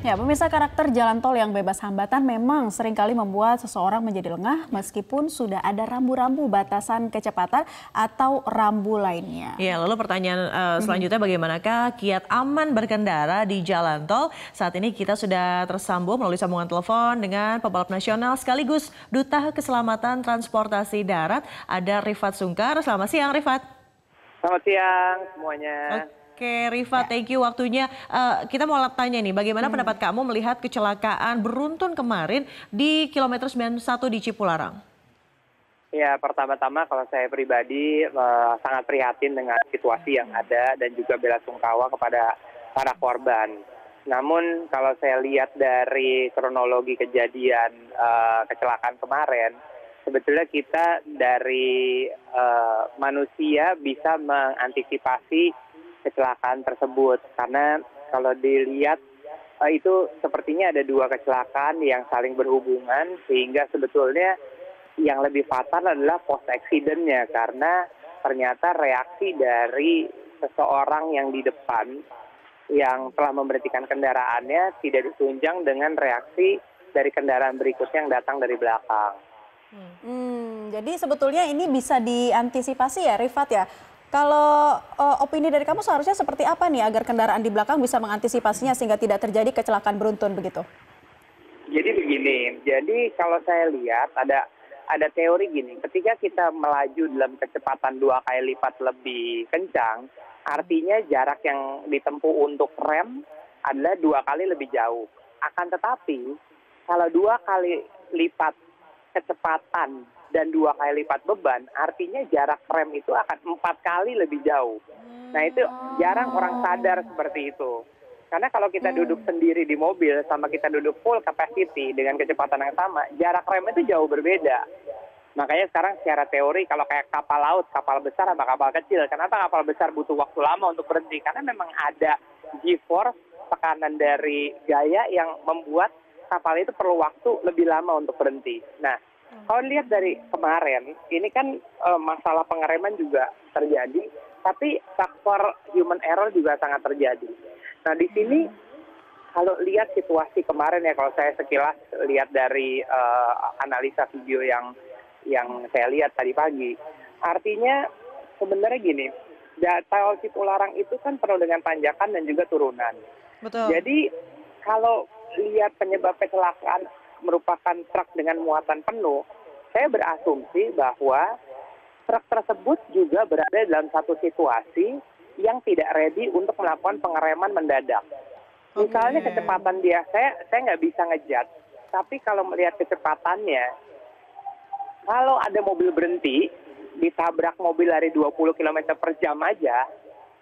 Ya, pemirsa, karakter jalan tol yang bebas hambatan memang seringkali membuat seseorang menjadi lengah meskipun sudah ada rambu-rambu batasan kecepatan atau rambu lainnya. Ya, lalu pertanyaan selanjutnya, bagaimanakah kiat aman berkendara di jalan tol? Saat ini kita sudah tersambung melalui sambungan telepon dengan pebalap nasional sekaligus Duta Keselamatan Transportasi Darat, ada Rifat Sungkar. Selamat siang, Rifat. Selamat siang semuanya. Oke, Rifat, thank you waktunya. Kita mau tanya nih, bagaimana pendapat kamu melihat kecelakaan beruntun kemarin di kilometer 91 di Cipularang? Ya, pertama-tama kalau saya pribadi sangat prihatin dengan situasi yang ada dan juga belasungkawa kepada para korban. Namun kalau saya lihat dari kronologi kejadian kecelakaan kemarin, sebetulnya kita dari manusia bisa mengantisipasi kecelakaan tersebut, karena kalau dilihat itu sepertinya ada dua kecelakaan yang saling berhubungan, sehingga sebetulnya yang lebih fatal adalah post accident-nya, karena ternyata reaksi dari seseorang yang di depan yang telah memberhentikan kendaraannya tidak ditunjang dengan reaksi dari kendaraan berikutnya yang datang dari belakang. Jadi sebetulnya ini bisa diantisipasi ya, Rifat ya. Kalau opini dari kamu seharusnya seperti apa nih agar kendaraan di belakang bisa mengantisipasinya sehingga tidak terjadi kecelakaan beruntun begitu? Jadi begini, jadi kalau saya lihat ada teori gini, ketika kita melaju dalam kecepatan 2 kali lipat lebih kencang, artinya jarak yang ditempuh untuk rem adalah 2 kali lebih jauh. Akan tetapi kalau 2 kali lipat kecepatan dan 2 kali lipat beban, artinya jarak rem itu akan 4 kali lebih jauh. Nah, itu jarang orang sadar seperti itu. Karena kalau kita duduk sendiri di mobil sama kita duduk full capacity dengan kecepatan yang sama, jarak rem itu jauh berbeda. Makanya sekarang secara teori kalau kayak kapal laut, kapal besar sama kapal kecil, kenapa kapal besar butuh waktu lama untuk berhenti? Karena memang ada G-force, tekanan dari gaya yang membuat kapal itu perlu waktu lebih lama untuk berhenti. Nah, kalau lihat dari kemarin, ini kan masalah pengereman juga terjadi, tapi faktor human error juga sangat terjadi. Nah, di sini kalau lihat situasi kemarin ya, kalau saya sekilas lihat dari analisa video yang saya lihat tadi pagi, artinya sebenarnya gini, tol Cipularang itu kan penuh dengan tanjakan dan juga turunan. Betul. Jadi kalau lihat penyebab kecelakaan merupakan truk dengan muatan penuh, saya berasumsi bahwa truk tersebut juga berada dalam satu situasi yang tidak ready untuk melakukan pengereman mendadak. Misalnya kecepatan dia, saya nggak bisa ngejat, tapi kalau melihat kecepatannya, kalau ada mobil berhenti, ditabrak mobil lari 20 km per jam aja,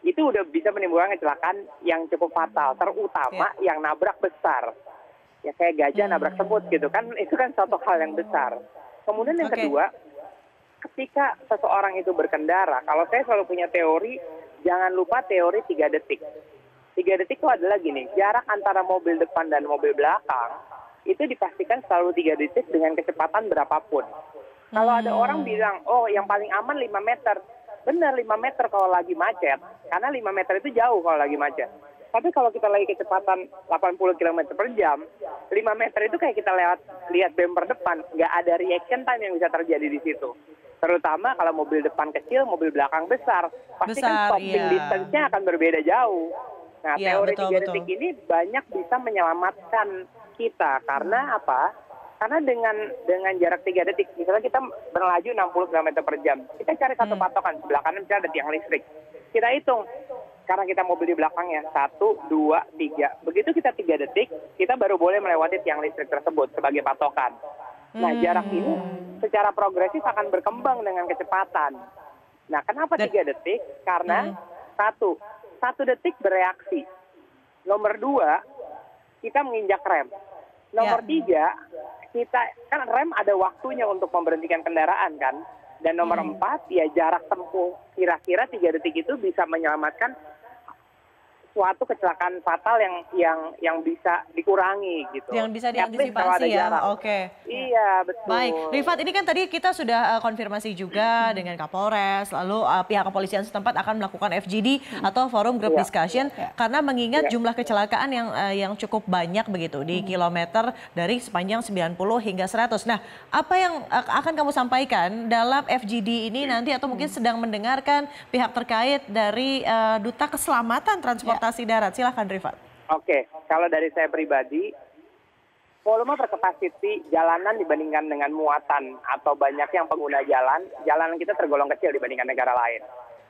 itu udah bisa menimbulkan kecelakaan yang cukup fatal, terutama yang nabrak besar. Ya kayak gajah nabrak semut gitu kan, itu kan suatu hal yang besar. Kemudian yang kedua, ketika seseorang itu berkendara, kalau saya selalu punya teori, jangan lupa teori 3 detik. 3 detik itu adalah gini, jarak antara mobil depan dan mobil belakang, itu dipastikan selalu 3 detik dengan kecepatan berapapun. Kalau ada orang bilang, oh yang paling aman 5 meter. Benar 5 meter kalau lagi macet, karena 5 meter itu jauh kalau lagi macet. Tapi kalau kita lagi kecepatan 80 km per jam, 5 meter itu kayak kita lihat bumper depan, nggak ada reaction time yang bisa terjadi di situ. Terutama kalau mobil depan kecil, mobil belakang besar, pasti kan stopping distance-nya akan berbeda jauh. Nah, teori 3 detik ini banyak bisa menyelamatkan kita. Karena apa? Karena dengan jarak 3 detik, misalnya kita berlaju 60 km per jam, kita cari satu patokan, sebelah kanan misalnya ada tiang listrik. Kita hitung, karena kita mobil di belakangnya, 1, 2, 3. Begitu kita 3 detik, kita baru boleh melewati tiang listrik tersebut sebagai patokan. Nah, jarak ini secara progresif akan berkembang dengan kecepatan. Nah, kenapa 3 detik? Karena 1 detik bereaksi. Nomor 2, kita menginjak rem. Nomor 3, kita kan rem ada waktunya untuk memberhentikan kendaraan kan. Dan nomor 4, ya jarak tempuh kira-kira 3 detik itu bisa menyelamatkan suatu kecelakaan fatal yang bisa dikurangi gitu. Yang bisa At least kalau ada diantisipasi ya. jarak. Oke. Iya, betul. Baik, Rifat, ini kan tadi kita sudah konfirmasi juga dengan Kapolres, lalu pihak kepolisian setempat akan melakukan FGD atau forum group Iya. discussion karena mengingat Iya. jumlah kecelakaan yang cukup banyak begitu di kilometer dari sepanjang 90 hingga 100. Nah, apa yang akan kamu sampaikan dalam FGD ini nanti atau mungkin sedang mendengarkan pihak terkait dari Duta Keselamatan Transportasi Darat? Silahkan, Rifat. Oke, kalau dari saya pribadi, volume per capacity jalanan dibandingkan dengan muatan atau banyak yang pengguna jalanan kita tergolong kecil dibandingkan negara lain.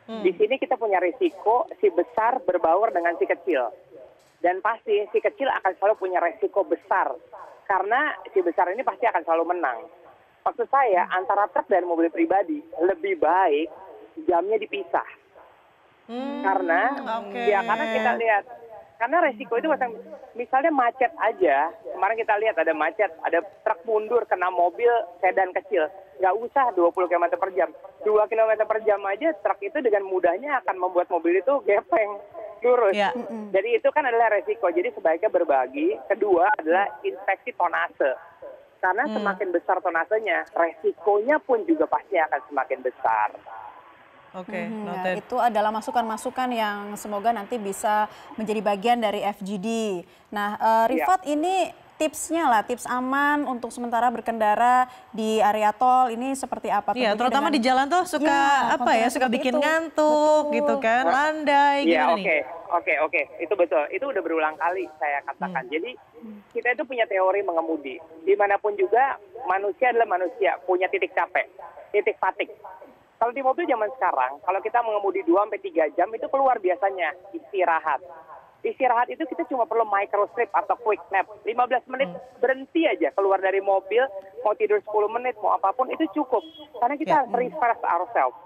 Di sini kita punya risiko si besar berbaur dengan si kecil. Dan pasti si kecil akan selalu punya risiko besar. Karena si besar ini pasti akan selalu menang. Maksud saya, antara truk dan mobil pribadi lebih baik jamnya dipisah. Karena kita lihat, karena resiko itu misalnya macet aja, kemarin kita lihat ada macet, ada truk mundur kena mobil sedan kecil, nggak usah 20 km per jam, 2 km per jam aja truk itu dengan mudahnya akan membuat mobil itu gepeng, lurus. Ya. Jadi itu kan adalah resiko, jadi sebaiknya berbagi. Kedua adalah inspeksi tonase. Karena semakin besar tonasenya, resikonya pun juga pasti akan semakin besar. Oke, Nah, noted. itu adalah masukan-masukan yang semoga nanti bisa menjadi bagian dari FGD. Nah, Rifat, ini tipsnya lah, tips aman untuk sementara berkendara di area tol ini seperti apa? Iya, Tentunya terutama dengan- di jalan tuh suka Ya, apa ya, konten suka seperti bikin itu. ngantuk Betul. gitu kan, landai Iya, gimana nih? oke. Itu betul. Itu udah berulang kali saya katakan. Jadi kita itu punya teori mengemudi. Dimanapun juga manusia adalah manusia, punya titik capek, titik fatigue. Kalau di mobil zaman sekarang, kalau kita mengemudi 2-3 jam itu keluar biasanya istirahat. Istirahat itu kita cuma perlu micro sleep atau quick nap. 15 menit berhenti aja keluar dari mobil, mau tidur 10 menit, mau apapun itu cukup. Karena kita harus refresh ourselves.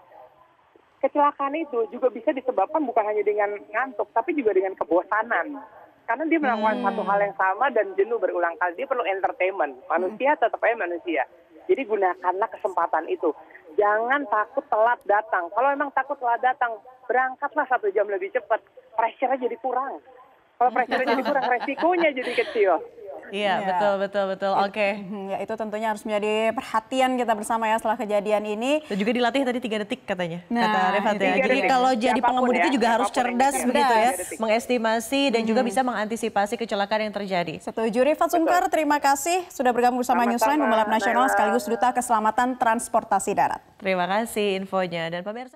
Kecelakaan itu juga bisa disebabkan bukan hanya dengan ngantuk, tapi juga dengan kebosanan. Karena dia melakukan satu hal yang sama dan jenuh berulang kali. Dia perlu entertainment. Manusia tetap aja manusia. Jadi gunakanlah kesempatan itu. Jangan takut telat datang. Kalau memang takut telat datang, berangkatlah 1 jam lebih cepat. Pressure-nya jadi kurang. Kalau pressure-nya jadi kurang, resikonya jadi kecil. Iya, Ya. betul. Oke. Ya, itu tentunya harus menjadi perhatian kita bersama ya setelah kejadian ini. Dan juga dilatih tadi 3 detik katanya, Nah, kata Rifat ya. 3 Jadi detik. kalau jadi Siapapun pengemudi ya, itu juga harus siapapun yang cerdas bisa. begitu ya, 3 detik. mengestimasi dan juga bisa mengantisipasi kecelakaan yang terjadi. Setuju. Rifat Sungkar, terima kasih sudah bergabung bersama Sama-sama, Newsline, pembalap nasional Naila. sekaligus Duta Keselamatan Transportasi Darat. Terima kasih infonya dan pemirsa.